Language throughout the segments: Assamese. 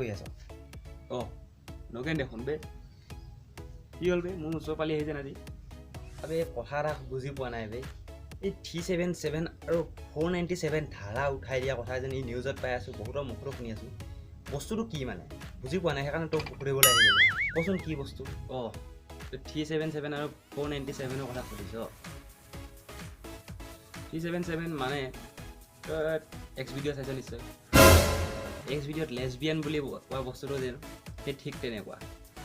বহি আছ নগেন দেখোন বে কি হ'ল বে মোৰ ওচৰ পালি আহিছে আজি আবে কথা এটা বুজি পোৱা নাই বে এই 377 আৰু 497 ধাৰা উঠাই দিয়া কথা যেন এই নিউজত পাই আছোঁ বহুতৰ মুখতো শুনি আছোঁ বস্তুটো কি মানে বুজি পোৱা নাই সেইকাৰণে তোক সুধিবলৈ আহি গ'লো কচোন কি বস্তু 377 আৰু 497ৰ কথা সুধিছ 377 মানে তই এক্স ভিডিঅ' চাইছ নিশ্চয় এক্স ভিডিঅ'ত লেছবিয়ান বুলি কোৱা বস্তুটো যেন সেই ঠিক তেনেকুৱা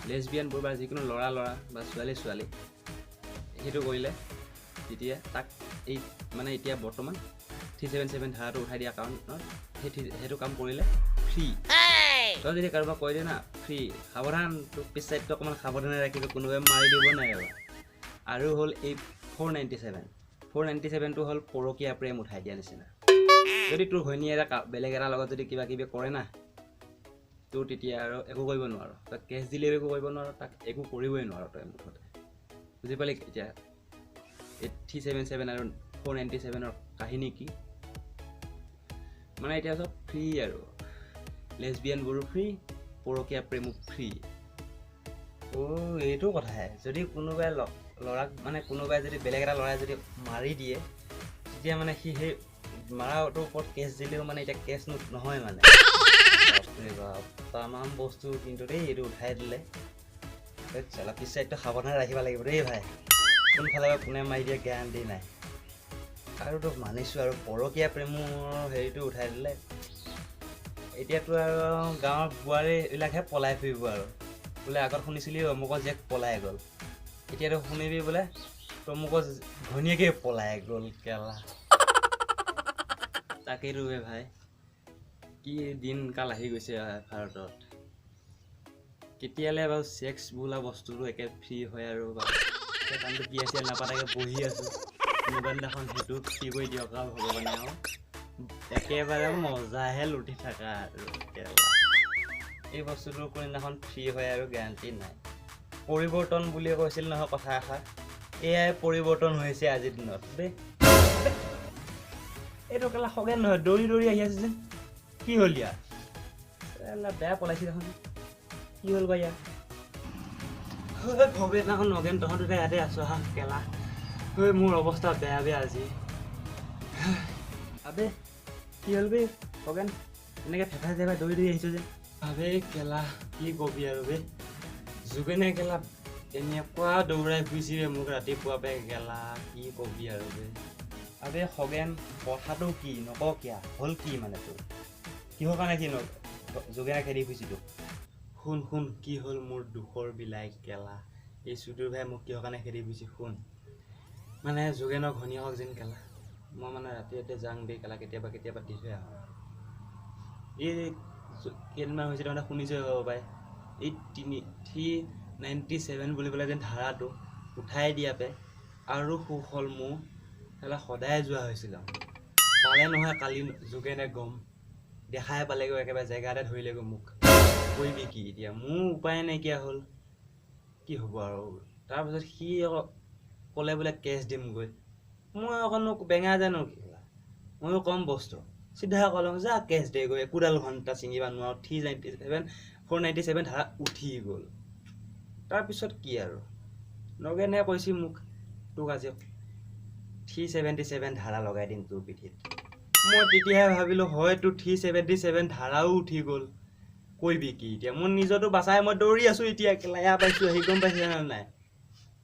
লেছবিয়ানবোৰ বা যিকোনো ল'ৰা বা ছোৱালী সেইটো কৰিলে তেতিয়া তাক এই মানে এতিয়া বৰ্তমান 377 ধাৰাটো উঠাই দিয়া কাৰণত সেইটো কাম কৰিলে ফ্ৰী তই যদি কাৰোবাক কৈ দিয়ে না ফ্ৰী সাৱধান তোক পিছ চাইডটো অকণমান সাৱধানে ৰাখিব কোনোবাই মাৰি দিব নাই আৰু হ'ল এই 497টো হ'ল পৰকীয়া প্ৰেম উঠাই দিয়া নিচিনা যদি তোৰ ঘৈণীয়ে এটা বেলেগ এটাৰ লগত যদি কিবা কিবি কৰে না তোৰ তেতিয়া আৰু একো কৰিব নোৱাৰ তই কেছ দিলেও একো কৰিব নোৱাৰ তাক একো কৰিবই নোৱাৰ তই মুঠতে বুজি পালি এতিয়া এই 377 আৰু 497ৰ কাহিনী কি মানে এতিয়া চব ফ্ৰী আৰু লেছবিয়ানবোৰো ফ্ৰী পৰকীয়া প্ৰেমো ফ্ৰী এইটো কথাহে যদি কোনোবাই ল'ৰাক মানে কোনোবাই যদি বেলেগ এটা ল'ৰাই যদি মাৰি দিয়ে তেতিয়া মানে সি সেই মাৰাটোৰ ওপৰত কেছ দিলেও মানে এতিয়া কেছ নহয় মানে তামাম বস্তু কিন্তু দেই এইটো উঠাই দিলে চলা পিছ চাইডটো সাৱধানে ৰাখিব লাগিব দেই ভাই কোনফালে কোনে মাৰি দিয়ে গেৰাণ্টি নাই আৰু তোক মানিছোঁ আৰু পৰকীয়া প্ৰেমৰ হেৰিটো উঠাই দিলে এতিয়াতো আৰু গাঁৱৰ বোৱাৰীবিলাকহে পলাই ফুৰিব আৰু বোলে আগত শুনিছিলি অমুকৰ জীয়েক পলাই গ'ল এতিয়াতো শুনিবি বোলে তমুকৰ ঘৈণীয়েকে পলাই গ'ল কেলা তাকেইতো ভাই কি দিনকাল আহি গৈছে ভাৰতত কেতিয়ালৈ বাৰু ছেক্স বোলা বস্তুটো একে ফ্ৰী হয় আৰু কামটো কি আছে নাপাতাকে বহি আছোঁ কোনোবা দিনাখন সেইটো ফ্ৰী কৰি দিয়ক আৰু ভগৱানে আৰু একেবাৰে মজাহে লুটি থাকা আৰু এই বস্তুটো কোনদিনাখন ফ্ৰী হয় আৰু গেৰাণ্টি নাই পৰিৱৰ্তন বুলিয়ে কৈছিল নহয় কথা এষাৰ এয়াই পৰিৱৰ্তন হৈছে আজিৰ দিনত দেই এইটো কেলা খগেন নহয় দৌৰি আহি আছে যেন কি হ'ল ইয়াৰ বেয়া পলাইছে দেখোন কি হ'ল বা ইয়াৰ ভগৱান এখন নগেন তহঁত দুটা ইয়াতে আছো হা কেলা মোৰ অৱস্থা বেয়া আজি আবে কি হ'ল বে খগেন এনেকৈ ফেফাই চেফাই দৌৰি আহিছোঁ যে আবে কেলা কি কবি আৰু বে যোগেনে কেলা এনেকুৱা দৌৰাই ফুৰিছিলে মোক ৰাতিপুৱা বে কেলা কি কবি আৰু বে আবে খগেন কথাটো কি নকওঁ কিয়া হ'ল কি মানে তোৰ কিহৰ কাৰণে কি যোগেনে খেদি ফুৰিছিলোঁ শুন কি হ'ল মোৰ দুখৰ বিলাই কেলা এই চুটোৰ ভাই মোক কিহৰ কাৰণে খেদি ফুৰিছে শুন মানে যোগেনৰ ঘনীয়েকক যেন কেলা মই মানে ৰাতি যাং দেই কেলা কেতিয়াবা দি থৈ আহোঁ এই কেইদিনমান হৈছে তাৰমানে শুনিছোঁ হ'ব পাৰে এই 397 বুলি পেলাই যেন ধাৰাটো উঠাই দিয়াতে আৰু সুখ হ'ল মোৰ কেলা সদায় যোৱা হৈছিলোঁ পালে নহয় কালি যোগেনে গম দেখাই পালেগৈ একেবাৰে জেগাতে ধৰিলেগৈ মোক কৰিবি কি এতিয়া মোৰ উপায় নাইকিয়া হ'ল কি হ'ব আৰু তাৰপিছত সি আকৌ ক'লে বোলে কেছ দিমগৈ মই অকণো বেঙা জানো ময়ো কম বস্তু চিধা ক'লোঁ যা কেছ দেগৈ একোডাল ঘণ্টা ছিঙিব নোৱাৰোঁ 497 ধাৰা উঠি গ'ল তাৰপিছত কি আৰু নগেনে কৈছে মোক তোক আজি 377 ধাৰা লগাই দিম তোৰ পিঠিত মই তেতিয়াহে ভাবিলোঁ হয়তো 377 ধাৰাও উঠি গ'ল কৰিবি কি এতিয়া মোৰ নিজৰটো বাচাই মই দৌৰি আছোঁ এতিয়া কেলা এয়া পাইছোঁ আহি গম পাইছে নে নাই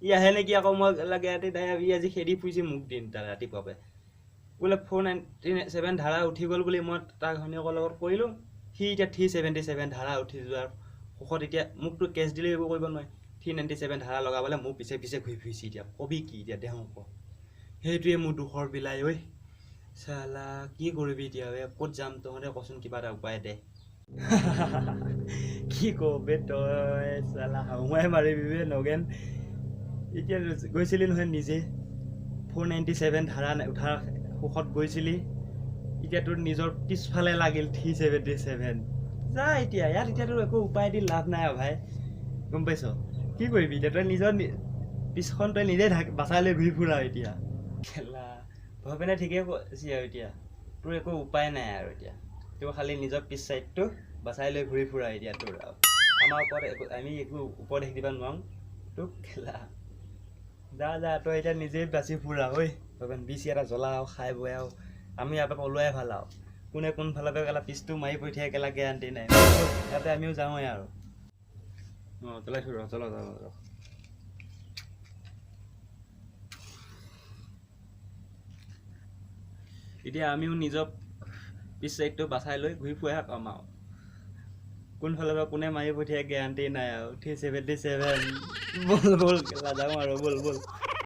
ই আহে নেকি আকৌ মই লাগে ই আজি খেদি ফুৰিছে মোক দিন তাৰ ৰাতিপুৱাই বোলে 497 ধাৰা উঠি গ'ল বুলি মই তাৰ ঘৈণীয়েকৰ লগত কৰিলোঁ সি এতিয়া 377 ধাৰা উঠি যোৱাৰ সুখত এতিয়া মোকতো কেছ দিলেও একো কৰিব নোৱাৰে 397 ধাৰা লগাবলৈ মোৰ পিছে ঘূৰি ফুৰিছে এতিয়া কবি কি এতিয়া দেহ ক সেইটোৱে মোৰ দুখৰ বিলাই ঐ চালা কি কৰিবি এতিয়া ক'ত যাম তহঁতে কচোন কিবা এটা উপায় দে কি কবে তই চালা হাওমাই মাৰিবি বে নগেন এতিয়া গৈছিলি নহয় নিজে 497 ধাৰা উঠাৰ সুখত গৈছিলি এতিয়া তোৰ নিজৰ পিছফালে লাগিল 377 যা এতিয়া ইয়াত এতিয়াতো একো উপায় দি লাভ নাই ভাই গম পাইছ কি কৰিবি এতিয়া তই নিজৰ পিছখন তই নিজে বাচাই লৈ ঘূৰি ফুৰা এতিয়া খেলা ভবেনে ঠিকেই কৈছে আৰু এতিয়া তোৰ একো উপায় নাই আৰু এতিয়া তোৰ খালি নিজৰ পিছ চাইডটো বাচাই লৈ ঘূৰি ফুৰা এতিয়া তোৰ আৰু আমাৰ ওপৰত আমি একো ওপৰত দেখি দিব নোৱাৰোঁ তোক খেলা যা তই এতিয়া নিজেই বাচি ফুৰা ঐ বিচি এটা জ্বলাও খাই বৈ আৰু আমি ইয়াৰ পৰা ওলোৱাই ভাল আৰু কোনে কোনফালৰ পৰা কেলা পিচটো মাৰি পঠিয়াই কেলা গেৰাণ্টি নাই ইয়াতে আমিও যাওঁৱে আৰু চলাইছোঁ চল এতিয়া আমিও নিজৰ পিছ চাইডটো বাচাই লৈ ঘূৰি ফুৰাহে পাম আৰু কোনফালৰ পৰা কোনে মাৰি পঠিয়াই গেৰাণ্টি নাই আৰু 377 বল কেলা যাওঁ আৰু বল